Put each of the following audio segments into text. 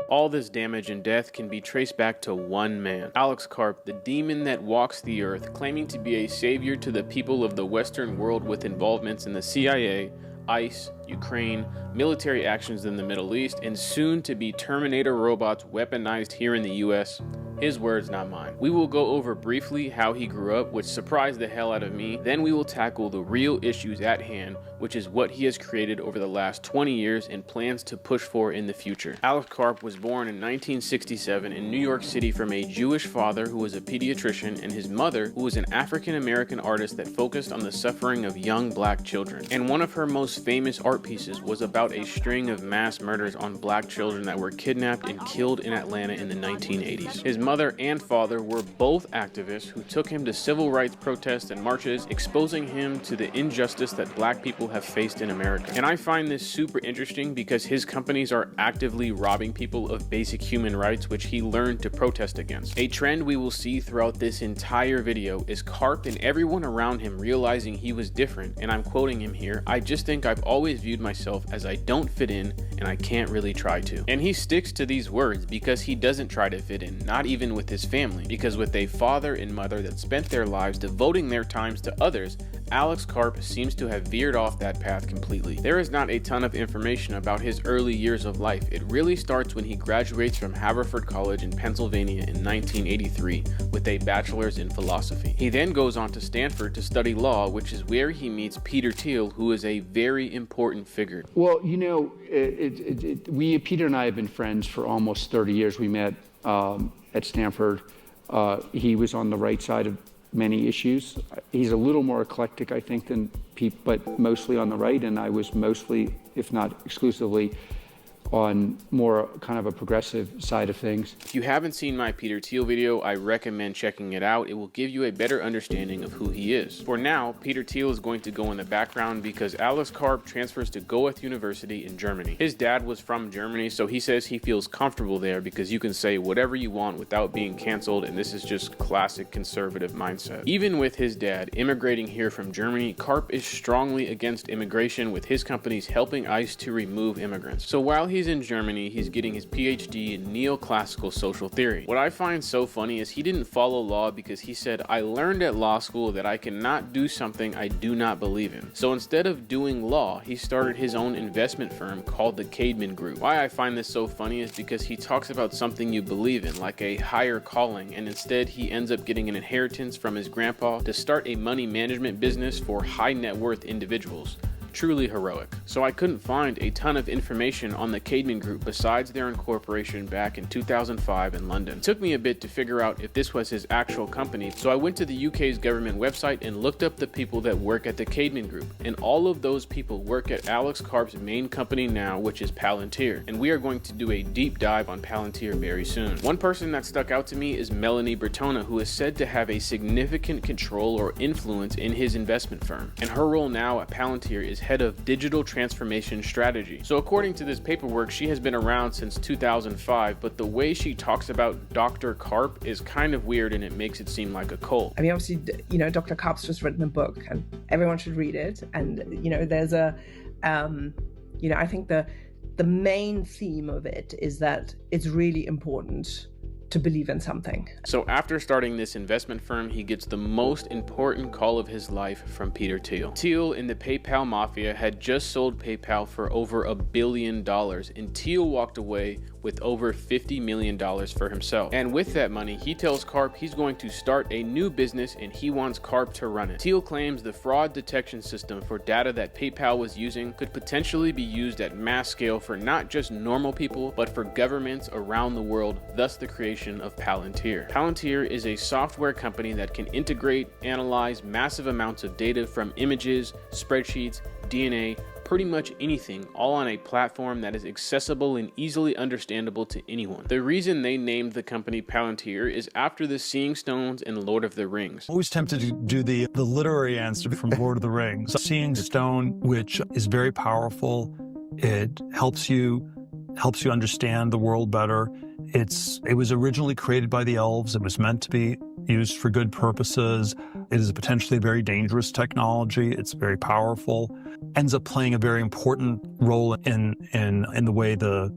All this damage and death can be traced back to one man, Alexkarp, the demon that walks the earth, claiming to be a savior to the people of the Western world with involvements in the CIA, ICE, Ukraine, military actions in the Middle East, and soon to be Terminator robots weaponized here in the US. His words, not mine. We will go over briefly how he grew up, which surprised the hell out of me. Then we will tackle the real issues at hand, which is what he has created over the last 20 years and plans to push for in the future. Alexkarp was born in 1967 in New York City from a Jewish father who was a pediatrician and his mother who was an African-American artist that focused on the suffering of young black children. And one of her most famous art pieces was about a string of mass murders on black children that were kidnapped and killed in Atlanta in the 1980s. His mother and father were both activists who took him to civil rights protests and marches, exposing him to the injustice that black people have faced in America. And I find this super interesting because his companies are actively robbing people of basic human rights, which he learned to protest against. A trend we will see throughout this entire video is Karp and everyone around him realizing he was different, and I'm quoting him here, "I just think I've always viewed myself as I don't fit in and I can't really try to." And he sticks to these words because he doesn't try to fit in, not even with his family, because with a father and mother that spent their lives devoting their times to others, Alexkarp seems to have veered off that path completely. There is not a ton of information about his early years of life. It really starts when he graduates from Haverford College in Pennsylvania in 1983 with a bachelor's in philosophy. He then goes on to Stanford to study law, which is where he meets Peter Thiel, who is a very important figure. Well, you know, Peter and I have been friends for almost 30 years. We met at Stanford. He was on the right side of many issues. He's a little more eclectic, I think, than Pete, but mostly on the right, and I was mostly, if not exclusively, on more kind of a progressive side of things. If you haven't seen my Peter Thiel video, I recommend checking it out. It will give you a better understanding of who he is. For now, Peter Thiel is going to go in the background because Alexkarp transfers to Goethe University in Germany. His dad was from Germany, so he says he feels comfortable there because you can say whatever you want without being canceled, and this is just classic conservative mindset. Even with his dad immigrating here from Germany, Karp is strongly against immigration, with his companies helping ICE to remove immigrants. So while he's in Germany, he's getting his PhD in neoclassical social theory. What I find so funny is he didn't follow law because he said, "I learned at law school that I cannot do something I do not believe in." So instead of doing law, he started his own investment firm called the Caidman Group. Why I find this so funny is because he talks about something you believe in, like a higher calling, and instead he ends up getting an inheritance from his grandpa to start a money management business for high net worth individuals. Truly heroic. So I couldn't find a ton of information on the Caidman Group besides their incorporation back in 2005 in London. It took me a bit to figure out if this was his actual company, so I went to the UK's government website and looked up the people that work at the Caidman Group, and all of those people work at Alexkarp's main company now, which is Palantir, and we are going to do a deep dive on Palantir very soon. One person that stuck out to me is Melanie Bertona, who is said to have a significant control or influence in his investment firm, and her role now at Palantir is head of digital transformation strategy. So according to this paperwork, she has been around since 2005, but the way she talks about Dr. Karp is kind of weird and it makes it seem like a cult. I mean, obviously, you know, Dr. Karp's just written a book and everyone should read it. And, you know, there's a, you know, I think the main theme of it is that it's really important to believe in something. So after starting this investment firm, he gets the most important call of his life from Peter Thiel. Thiel in the PayPal mafia had just sold PayPal for over $1 billion, and Thiel walked away with over $50 million for himself. And with that money, he tells Karp he's going to start a new business and he wants Karp to run it. Thiel claims the fraud detection system for data that PayPal was using could potentially be used at mass scale for not just normal people, but for governments around the world, thus the creation of Palantir. Palantir is a software company that can integrate, analyze massive amounts of data from images, spreadsheets, DNA, pretty much anything, all on a platform that is accessible and easily understandable to anyone. The reason they named the company Palantir is after the Seeing Stones in Lord of the Rings. Always tempted to do the literary answer from Lord of the Rings. Seeing Stone, which is very powerful. It helps you understand the world better. It was originally created by the elves. It was meant to be used for good purposes. It is potentially a very dangerous technology. It's very powerful. Ends up playing a very important role in the way the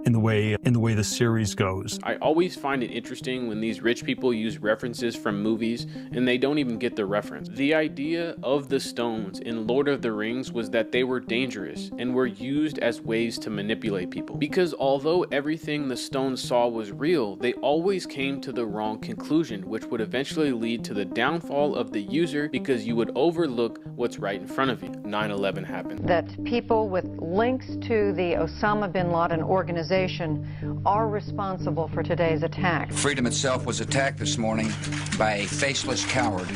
in the way the series goes. I always find it interesting when these rich people use references from movies and they don't even get the reference. The idea of the stones in Lord of the Rings was that they were dangerous and were used as ways to manipulate people. Because although everything the stones saw was real, they always came to the wrong conclusion, which would eventually lead to the downfall of the user because you would overlook what's right in front of you. 9/11 happened. That people with links to the Osama bin Laden organization are responsible for today's attack. Freedom itself was attacked this morning by a faceless coward,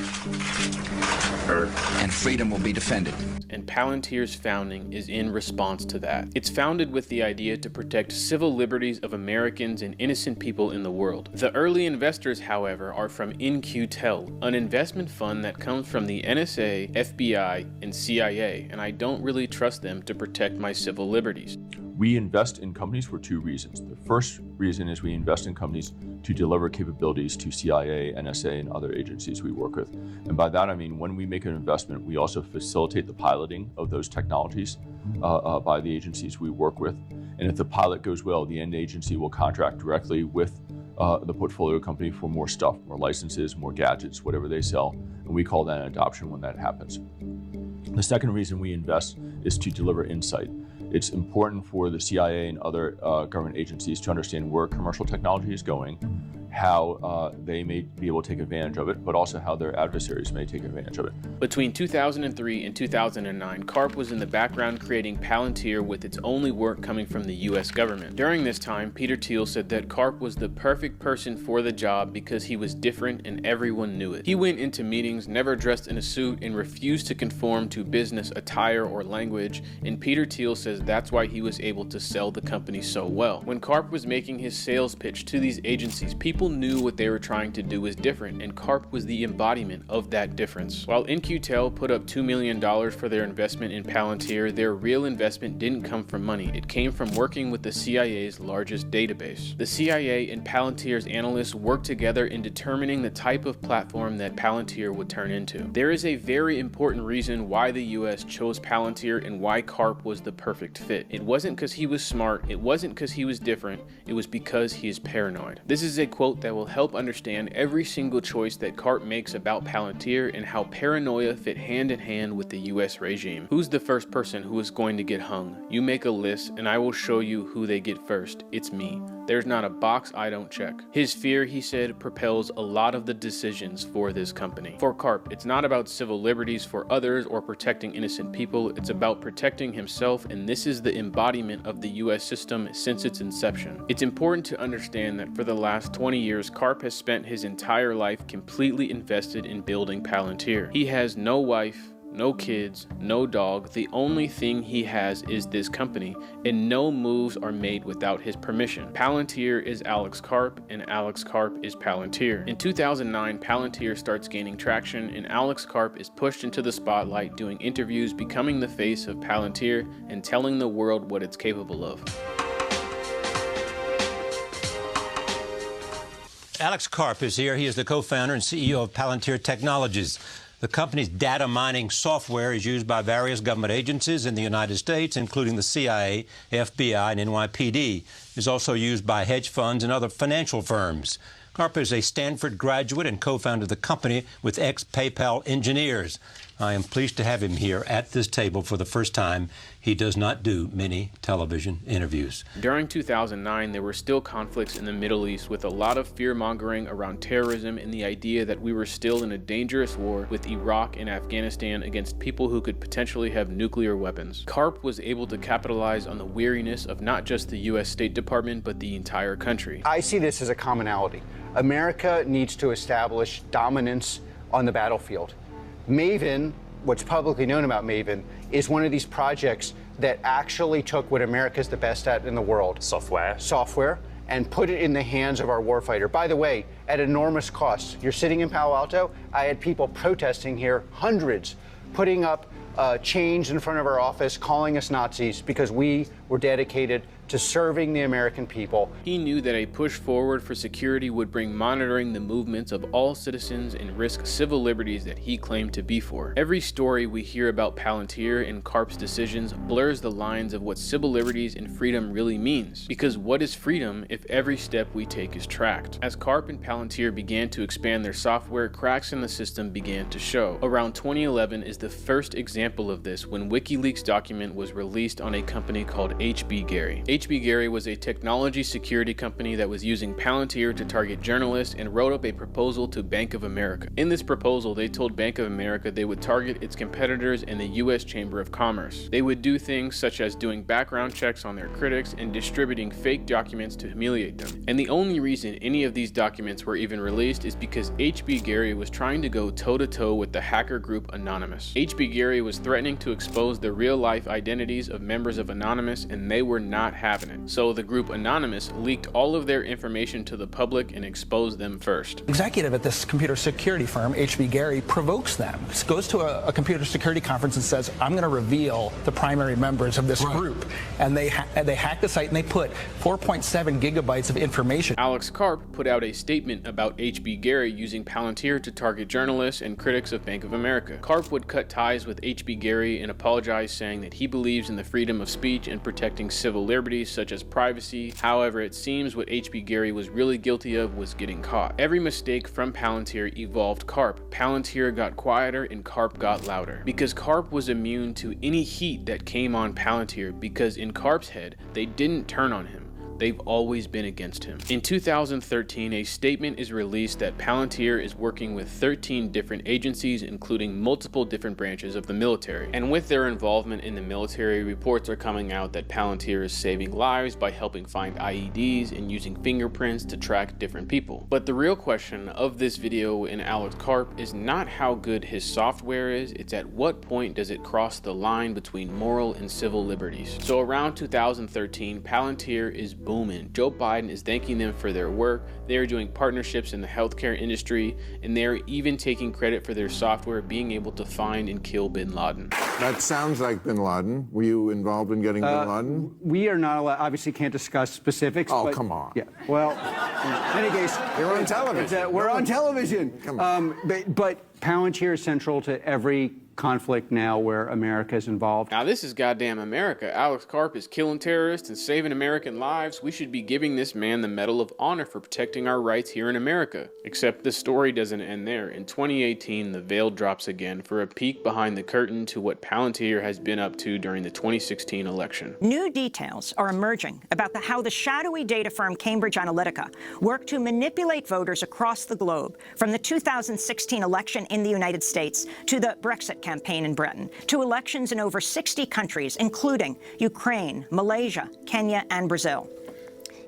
and freedom will be defended. And Palantir's founding is in response to that. It's founded with the idea to protect civil liberties of Americans and innocent people in the world. The early investors, however, are from In-Q-Tel, an investment fund that comes from the NSA, FBI, and CIA, and I don't really trust them to protect my civil liberties. We invest in companies for two reasons. The first reason is we invest in companies to deliver capabilities to CIA, NSA, and other agencies we work with. And by that I mean when we make an investment, we also facilitate the piloting of those technologies by the agencies we work with. And if the pilot goes well, the end agency will contract directly with the portfolio company for more stuff, more licenses, more gadgets, whatever they sell. And we call that an adoption when that happens. The second reason we invest is to deliver insight. It's important for the CIA and other government agencies to understand where commercial technology is going, how they may be able to take advantage of it, but also how their adversaries may take advantage of it. Between 2003 and 2009, Karp was in the background creating Palantir with its only work coming from the US government. During this time, Peter Thiel said that Karp was the perfect person for the job because he was different and everyone knew it. He went into meetings never dressed in a suit and refused to conform to business attire or language, and Peter Thiel says that's why he was able to sell the company so well. When Karp was making his sales pitch to these agencies, people knew what they were trying to do was different, and Karp was the embodiment of that difference. While In-Q-Tel put up $2 million for their investment in Palantir, their real investment didn't come from money. It came from working with the CIA's largest database. The CIA and Palantir's analysts worked together in determining the type of platform that Palantir would turn into. There is a very important reason why the US chose Palantir and why Karp was the perfect fit. It wasn't because he was smart, it wasn't because he was different, it was because he is paranoid. This is a quote that will help understand every single choice that Karp makes about Palantir and how paranoia fit hand in hand with the US regime. Who's the first person who is going to get hung? You make a list and I will show you who they get first. It's me. There's not a box I don't check. His fear, he said, propels a lot of the decisions for this company. For Karp, it's not about civil liberties for others or protecting innocent people, it's about protecting himself, and this is the embodiment of the US system since its inception. It's important to understand that for the last 20 years, Karp has spent his entire life completely invested in building Palantir. He has no wife, no kids, no dog. The only thing he has is this company, and no moves are made without his permission. Palantir is alexkarp, and alexkarp is Palantir. In 2009, Palantir starts gaining traction, and alexkarp is pushed into the spotlight doing interviews, becoming the face of Palantir, and telling the world what it's capable of. Alex Karp is here. He is the co-founder and CEO of Palantir Technologies. The company's data mining software is used by various government agencies in the United States, including the CIA, FBI, and NYPD. It is also used by hedge funds and other financial firms. Karp is a Stanford graduate and co-founded the company with ex-PayPal engineers. I am pleased to have him here at this table for the first time. He does not do many television interviews. During 2009, there were still conflicts in the Middle East with a lot of fear-mongering around terrorism and the idea that we were still in a dangerous war with Iraq and Afghanistan against people who could potentially have nuclear weapons. Karp was able to capitalize on the weariness of not just the US State Department, but the entire country. I see this as a commonality. America needs to establish dominance on the battlefield. Maven, what's publicly known about Maven, is one of these projects that actually took what America's the best at in the world, software, and put it in the hands of our warfighter. By the way, at enormous cost. You're sitting in Palo Alto, I had people protesting here, hundreds, putting up chains in front of our office, calling us Nazis because we We're dedicated to serving the American people. He knew that a push forward for security would bring monitoring the movements of all citizens and risk civil liberties that he claimed to be for. Every story we hear about Palantir and Karp's decisions blurs the lines of what civil liberties and freedom really means. Because what is freedom if every step we take is tracked? As Karp and Palantir began to expand their software, cracks in the system began to show. Around 2011 is the first example of this when WikiLeaks document was released on a company called HB Gary. HB Gary was a technology security company that was using Palantir to target journalists and wrote up a proposal to Bank of America. In this proposal, they told Bank of America they would target its competitors in the U.S. Chamber of Commerce. They would do things such as doing background checks on their critics and distributing fake documents to humiliate them. And the only reason any of these documents were even released is because HB Gary was trying to go toe-to-toe with the hacker group Anonymous. HB Gary was threatening to expose the real-life identities of members of Anonymous, and they were not having it. So the group Anonymous leaked all of their information to the public and exposed them first. Executive at this computer security firm, HB Gary, provokes them, goes to a computer security conference and says, I'm going to reveal the primary members of this group. And they hack the site and they put 4.7 gigabytes of information. Alexkarp put out a statement about HB Gary using Palantir to target journalists and critics of Bank of America. Karp would cut ties with HB Gary and apologize, saying that he believes in the freedom of speech and protecting civil liberties such as privacy. However, it seems what HB Gary was really guilty of was getting caught. Every mistake from Palantir evolved Karp. Palantir got quieter and Karp got louder. Because Karp was immune to any heat that came on Palantir, because in Karp's head, they didn't turn on him. They've always been against him. In 2013, a statement is released that Palantir is working with 13 different agencies, including multiple different branches of the military. And with their involvement in the military, reports are coming out that Palantir is saving lives by helping find IEDs and using fingerprints to track different people. But the real question of this video in Alexkarp is not how good his software is, it's at what point does it cross the line between moral and civil liberties. So around 2013, Palantir is booming. Joe Biden is thanking them for their work. They are doing partnerships in the healthcare industry, and they are even taking credit for their software being able to find and kill bin Laden. That sounds like bin Laden. Were you involved in getting bin Laden? We are not allowed, obviously can't discuss specifics. Oh, but, come on. Yeah, well, in any case. You're on television. We're on television. Come on. But Palantir is central to every conflict now where America is involved. Now this is goddamn America. Alexkarp is killing terrorists and saving American lives. We should be giving this man the Medal of Honor for protecting our rights here in America. Except the story doesn't end there. In 2018, the veil drops again for a peek behind the curtain to what Palantir has been up to during the 2016 election. New details are emerging about how the shadowy data firm Cambridge Analytica worked to manipulate voters across the globe, from the 2016 election in the United States to the Brexit campaign in Britain, to elections in over 60 countries, including Ukraine, Malaysia, Kenya, and Brazil.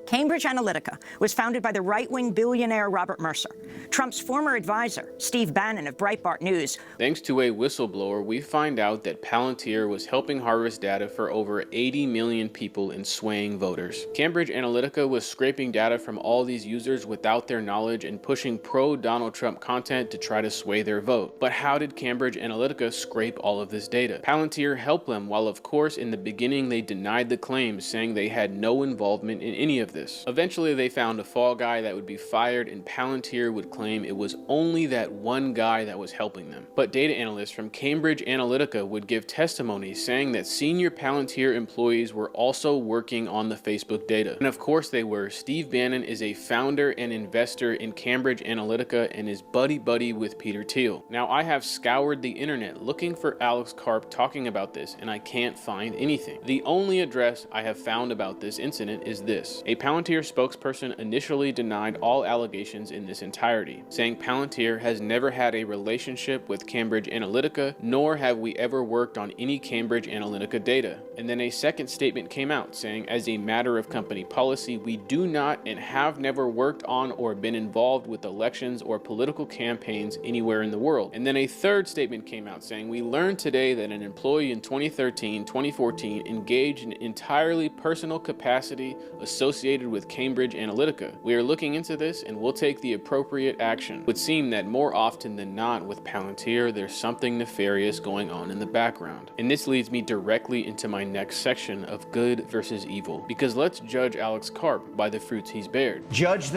Cambridge Analytica was founded by the right-wing billionaire Robert Mercer, Trump's former advisor, Steve Bannon of Breitbart News. Thanks to a whistleblower, we find out that Palantir was helping harvest data for over 80 million people and swaying voters. Cambridge Analytica was scraping data from all these users without their knowledge and pushing pro-Donald Trump content to try to sway their vote. But how did Cambridge Analytica scrape all of this data? Palantir helped them, while of course in the beginning they denied the claims, saying they had no involvement in any of this. Eventually they found a fall guy that would be fired, and Palantir would claim it was only that one guy that was helping them. But data analysts from Cambridge Analytica would give testimony saying that senior Palantir employees were also working on the Facebook data. And of course they were. Steve Bannon is a founder and investor in Cambridge Analytica and is buddy-buddy with Peter Thiel. Now I have scoured the internet looking for Alexkarp talking about this, and I can't find anything. The only address I have found about this incident is this. A Palantir spokesperson initially denied all allegations in this entirety, saying Palantir has never had a relationship with Cambridge Analytica, nor have we ever worked on any Cambridge Analytica data. And then a second statement came out saying, as a matter of company policy, we do not and have never worked on or been involved with elections or political campaigns anywhere in the world. And then a third statement came out saying, we learned today that an employee in 2013-2014 engaged in entirely personal capacity associated affiliated with Cambridge Analytica. We are looking into this and we'll take the appropriate action. It would seem that more often than not with Palantir, there's something nefarious going on in the background. And this leads me directly into my next section of good versus evil. Because let's judge Alex Karp by the fruits he's bared. Judge them.